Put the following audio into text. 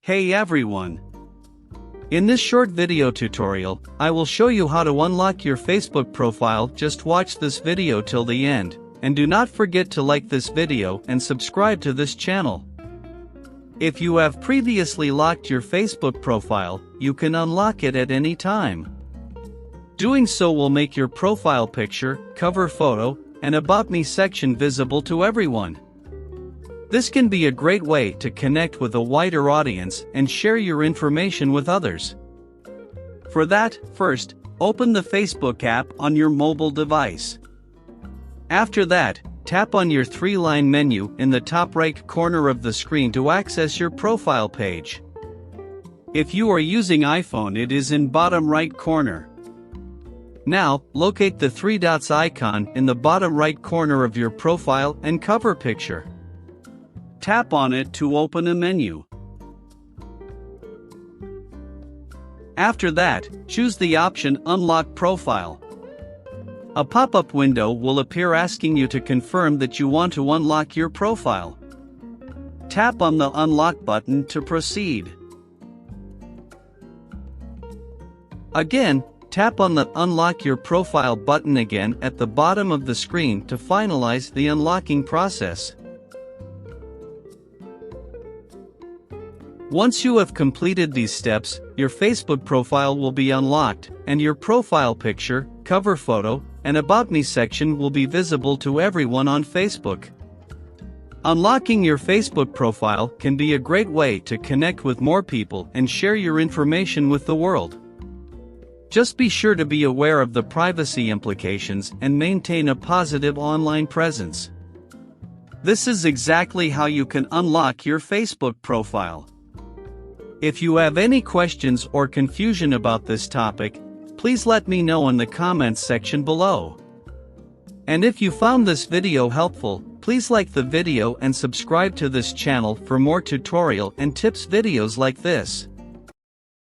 Hey everyone! In this short video tutorial, I will show you how to unlock your Facebook profile. Just watch this video till the end, and do not forget to like this video and subscribe to this channel. If you have previously locked your Facebook profile, you can unlock it at any time. Doing so will make your profile picture, cover photo, and About Me section visible to everyone. This can be a great way to connect with a wider audience and share your information with others. For that, first, open the Facebook app on your mobile device. After that, tap on your three-line menu in the top right corner of the screen to access your profile page. If you are using iPhone, it is in bottom right corner. Now, locate the three dots icon in the bottom right corner of your profile and cover picture. Tap on it to open a menu. After that, choose the option Unlock Profile. A pop-up window will appear asking you to confirm that you want to unlock your profile. Tap on the Unlock button to proceed. Again, tap on the Unlock Your Profile button again at the bottom of the screen to finalize the unlocking process. Once you have completed these steps, your Facebook profile will be unlocked, and your profile picture, cover photo, and About Me section will be visible to everyone on Facebook. Unlocking your Facebook profile can be a great way to connect with more people and share your information with the world. Just be sure to be aware of the privacy implications and maintain a positive online presence. This is exactly how you can unlock your Facebook profile. If you have any questions or confusion about this topic, please let me know in the comments section below. And if you found this video helpful, please like the video and subscribe to this channel for more tutorial and tips videos like this.